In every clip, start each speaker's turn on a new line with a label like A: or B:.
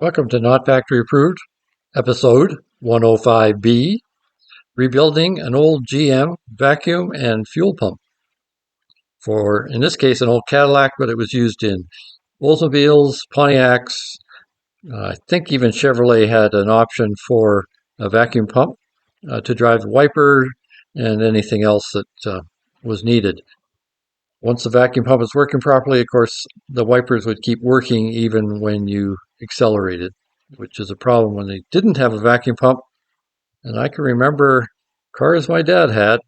A: Welcome to Not Factory Approved, episode 105B, rebuilding an old GM vacuum and fuel pump. For, in this case, an old Cadillac, but it was used in Oldsmobiles, Pontiacs. I think even Chevrolet had an option for a vacuum pump to drive the wiper and anything else that was needed. Once the vacuum pump is working properly, of course, the wipers would keep working even when you accelerated, which is a problem when they didn't have a vacuum pump. And I can remember cars my dad had,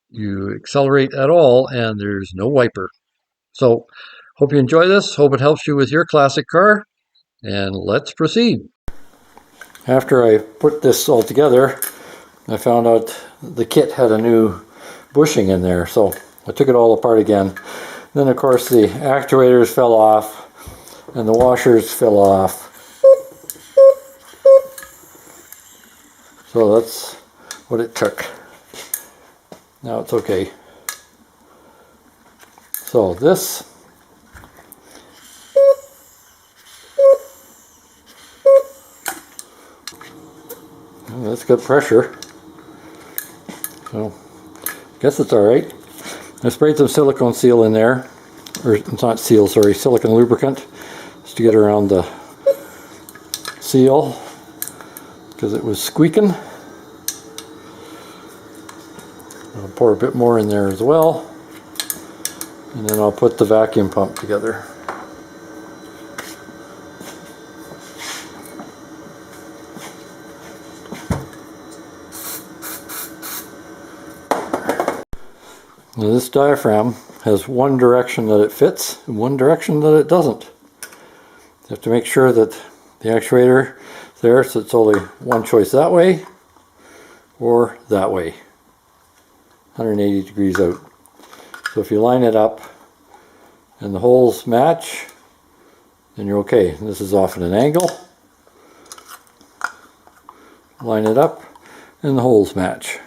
A: you accelerate at all and there's no wiper. So, hope you enjoy this. Hope it helps you with your classic car. And let's proceed. After I put this all together, I found out the kit had a new bushing in there. So I took it all apart again. Then of course the actuators fell off and the washers fell off. So that's what it took. Now it's okay. So this that's got pressure. So I guess it's alright. I sprayed some silicone seal in there, or it's not seal, sorry, silicone lubricant, just to get around the seal, because it was squeaking. I'll pour a bit more in there as well, and then I'll put the vacuum pump together. Now this diaphragm has one direction that it fits and one direction that it doesn't. You have to make sure that the actuator is there, so it's only one choice that way or that way, 180 degrees out. So if you line it up and the holes match, then you're okay. This is off at an angle. Line it up and the holes match.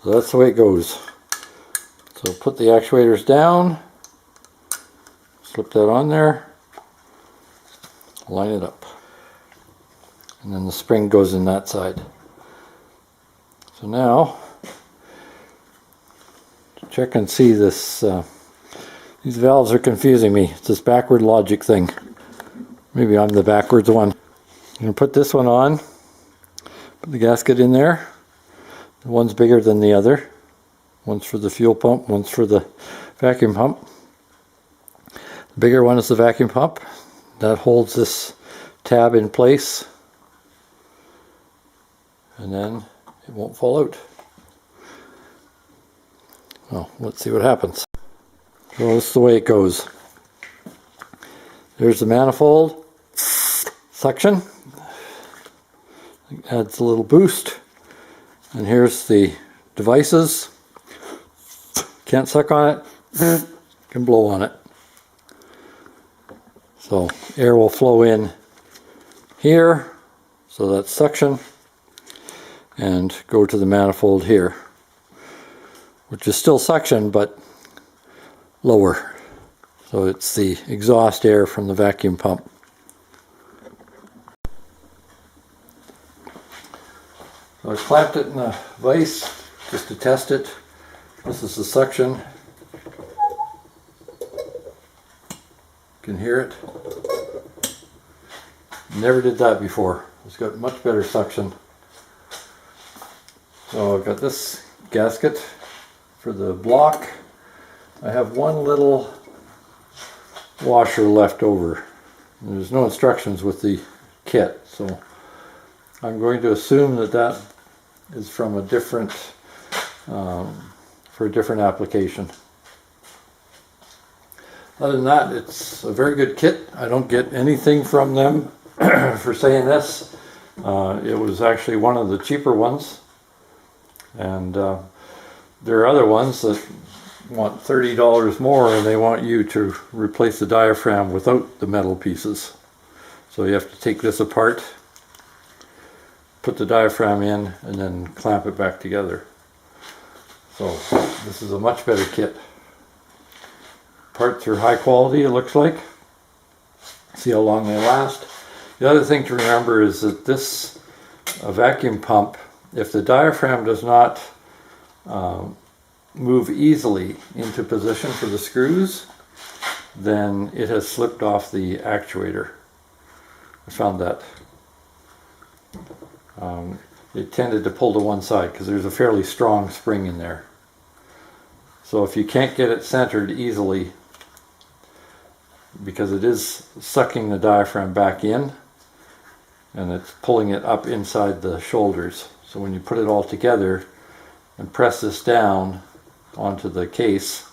A: So that's the way it goes. So put the actuators down, slip that on there, line it up, and then the spring goes in that side. So now, to check and see this, these valves are confusing me. It's this backward logic thing. Maybe I'm the backwards one. I'm going to put this one on, put the gasket in there. The one's bigger than the other. One's for the fuel pump, one's for the vacuum pump. The bigger one is the vacuum pump. That holds this tab in place. And then it won't fall out. Well, let's see what happens. So this is the way it goes. There's the manifold suction. It adds a little boost. And here's the devices. Can't suck on it, can blow on it. So air will flow in here, so that's suction, and go to the manifold here, which is still suction but lower. So it's the exhaust air from the vacuum pump. So I clamped it in a vise just to test it. This is the suction. You can hear it. Never did that before. It's got much better suction. So I've got this gasket for the block. I have one little washer left over. There's no instructions with the kit, so I'm going to assume that that is from a different for a different application. Other than that, it's a very good kit. I don't get anything from them for saying this. It was actually one of the cheaper ones, and there are other ones that want $30 more and they want you to replace the diaphragm without the metal pieces. So you have to take this apart, put the diaphragm in, and then clamp it back together. So this is a much better kit. Parts are high quality, it looks like. See how long they last. The other thing to remember is that this vacuum pump, if the diaphragm does not move easily into position for the screws, then it has slipped off the actuator. I found that. It tended to pull to one side because there's a fairly strong spring in there. So if you can't get it centered easily, because it is sucking the diaphragm back in and it's pulling it up inside the shoulders. So when you put it all together and press this down onto the case,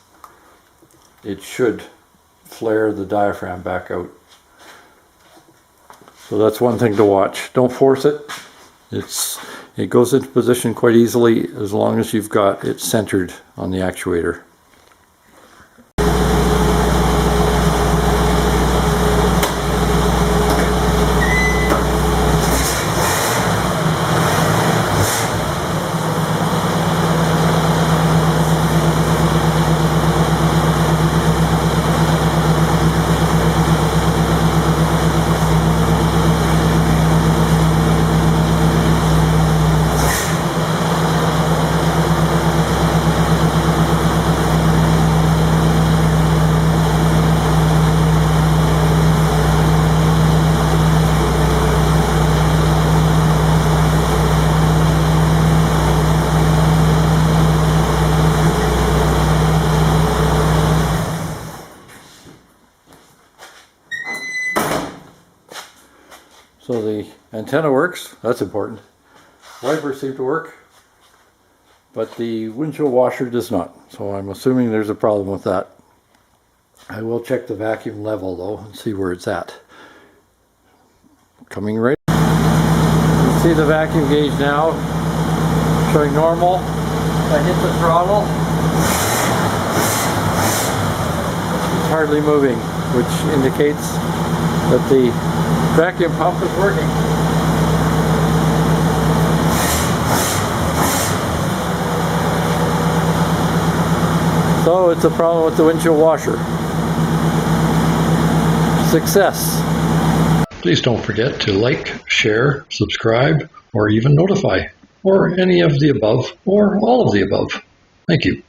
A: it should flare the diaphragm back out. So that's one thing to watch. Don't force it. It goes into position quite easily as long as you've got it centered on the actuator. So the antenna works, that's important. Wipers seem to work, but the windshield washer does not. So I'm assuming there's a problem with that. I will check the vacuum level though and see where it's at. Coming right. You can see the vacuum gauge now showing normal. If I hit the throttle, it's hardly moving, which indicates that the vacuum pump is working. So it's a problem with the windshield washer. Success. Please don't forget to like, share, subscribe, or even notify, or any of the above, or all of the above. Thank you.